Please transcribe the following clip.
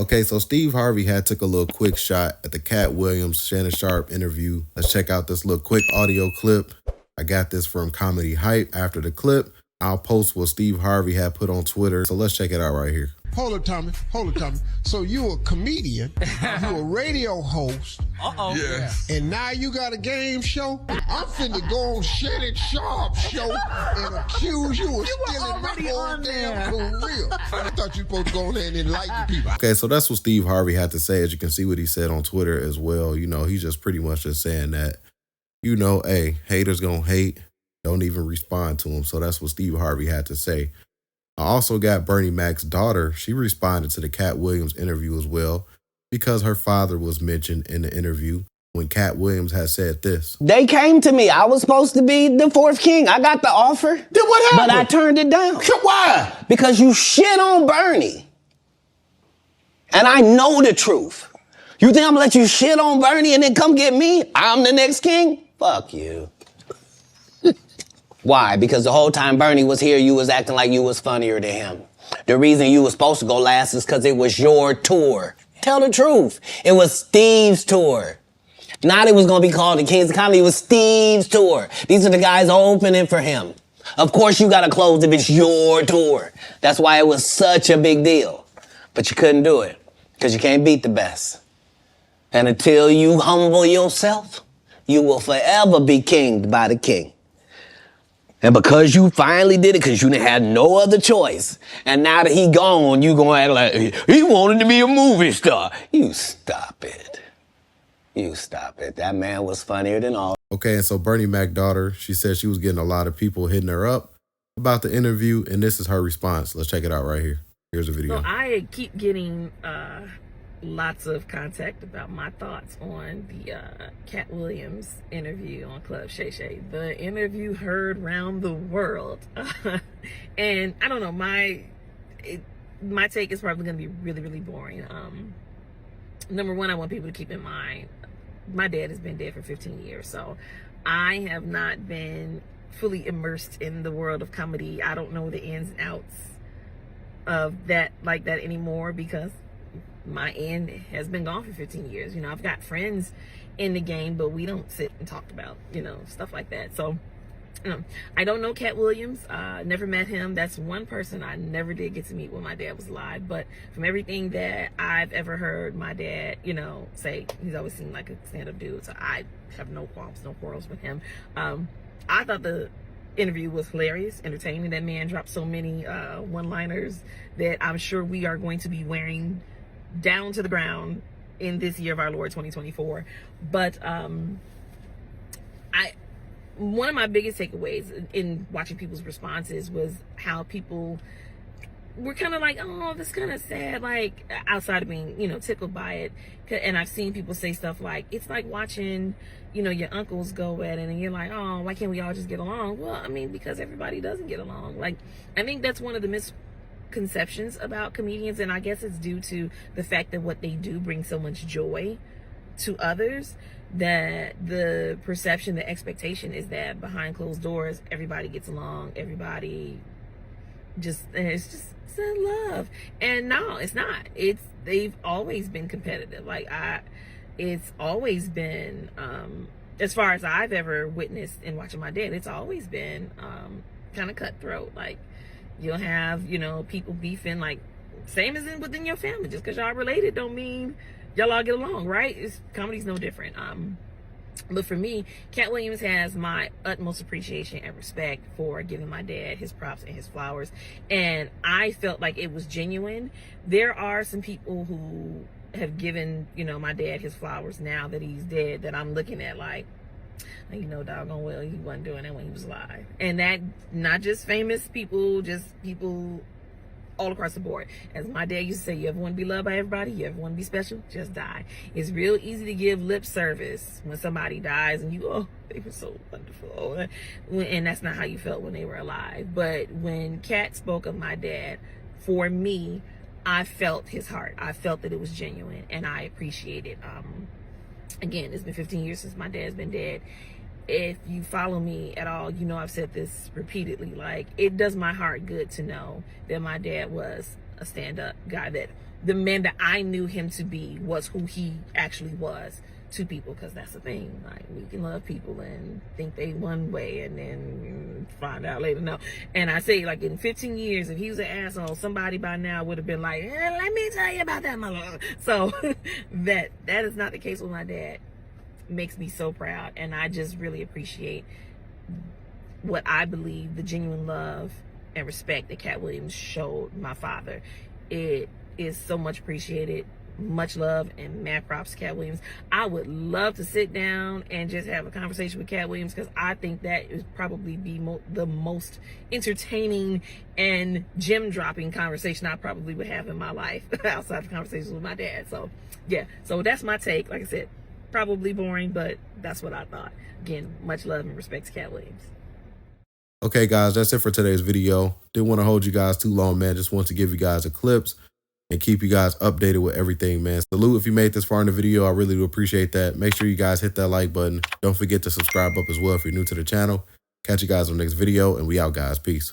Okay, so Steve Harvey had took a little quick shot at the Katt Williams, Shannon Sharpe interview. Let's check out this little quick audio clip. I got this from Comedy Hype. After the clip, I'll post what Steve Harvey had put on Twitter. So let's check it out right here. Hold it, Tommy. So you a comedian, you a radio host. Uh-oh. Yes. And now you got a game show? I'm finna go on Shannon Sharpe show and accuse you of stealing my whole damn career. I thought you supposed to go on there and enlighten people. Okay, so that's what Steve Harvey had to say. As you can see what he said on Twitter as well. You know, he's just pretty much just saying that, you know, hey, haters gonna hate. Don't even respond to him. So that's what Steve Harvey had to say. I also got Bernie Mac's daughter. She responded to the Katt Williams interview as well because her father was mentioned in the interview when Katt Williams had said this. They came to me. I was supposed to be the fourth king. I got the offer. Then what happened? But I turned it down. Why? Because you shit on Bernie. And I know the truth. You think I'm gonna let you shit on Bernie and then come get me? I'm the next king? Fuck you. Why? Because the whole time Bernie was here, you was acting like you was funnier than him. The reason you was supposed to go last is because it was your tour. Tell the truth. It was Steve's tour. Not it was going to be called the Kings of Comedy. It was Steve's tour. These are the guys opening for him. Of course you got to close if it's your tour. That's why it was such a big deal. But you couldn't do it because you can't beat the best. And until you humble yourself, you will forever be kinged by the king. And because you finally did it, because you had no other choice, and now that he gone, you gonna act like he wanted to be a movie star. You stop it. You stop it. That man was funnier than all. Okay, and so Bernie Mac's daughter, she said she was getting a lot of people hitting her up about the interview, and this is her response. Let's check it out right here. Here's a video. So I keep getting lots of contact about my thoughts on the Katt Williams interview on Club Shay. The interview heard round the world. And I don't know, my take is probably going to be really, really boring. Number one, I want people to keep in mind, my dad has been dead for 15 years, so I have not been fully immersed in the world of comedy. I don't know the ins and outs of that like that anymore because my end has been gone for 15 years. You know, I've got friends in the game, but we don't sit and talk about, you know, stuff like that. So, you know, I don't know Katt Williams. Never met him. That's one person I never did get to meet when my dad was alive. But from everything that I've ever heard my dad, you know, say, he's always seemed like a stand-up dude. So I have no qualms, no quarrels with him. I thought the interview was hilarious, entertaining. That man dropped so many one-liners that I'm sure we are going to be wearing down to the ground in this year of our Lord 2024. But one of my biggest takeaways in watching people's responses was how people were kind of like, oh, that's kind of sad, like outside of being, you know, tickled by it. And I've seen people say stuff like, it's like watching, you know, your uncles go at it and you're like, oh, why can't we all just get along? Well, I mean, because everybody doesn't get along. Like, I think that's one of the misconceptions about comedians, and I guess it's due to the fact that what they do brings so much joy to others, that the perception, the expectation is that behind closed doors everybody gets along, everybody it's love. And no, it's not. They've always been competitive. Like it's always been, as far as I've ever witnessed in watching my dad, it's always been kind of cutthroat. Like, you'll have, you know, people beefing, like same as within your family. Just because y'all related don't mean y'all all get along, right? Comedy's no different. But for me, Katt Williams has my utmost appreciation and respect for giving my dad his props and his flowers. And I felt like it was genuine. There are some people who have given, you know, my dad his flowers now that he's dead, that I'm looking at like, you know, doggone well, he wasn't doing that when he was alive. And that, not just famous people, just people all across the board. As my dad used to say, you ever want to be loved by everybody? You ever want to be special? Just die. It's real easy to give lip service when somebody dies and you go, oh, they were so wonderful. And that's not how you felt when they were alive. But when Katt spoke of my dad, for me, I felt his heart. I felt that it was genuine, and I appreciate it. Again, it's been 15 years since my dad's been dead. If you follow me at all, you know I've said this repeatedly. Like, it does my heart good to know that my dad was a stand-up guy that the man that I knew him to be was who he actually was to people, because that's the thing. Like, we can love people and think they one way and then find out later no. And I say, like, in 15 years, if he was an asshole, somebody by now would have been like, let me tell you about that mother. So that is not the case with my dad. Makes me so proud, and I just really appreciate what I believe the genuine love and respect that Katt Williams showed my father. It is so much appreciated. Much love and mad props to Katt Williams. I would love to sit down and just have a conversation with Katt Williams, because I think that is probably be the most entertaining and gem dropping conversation I probably would have in my life outside of conversations with my dad. So yeah, so that's my take. Like I said, probably boring, but that's what I thought. Again, much love and respect to Katt Williams. Okay, guys, that's it for today's video. Didn't want to hold you guys too long, man. Just want to give you guys the clips and keep you guys updated with everything, man. Salute if you made this far in the video. I really do appreciate that. Make sure you guys hit that like button. Don't forget to subscribe up as well if you're new to the channel. Catch you guys on the next video, and we out, guys. Peace.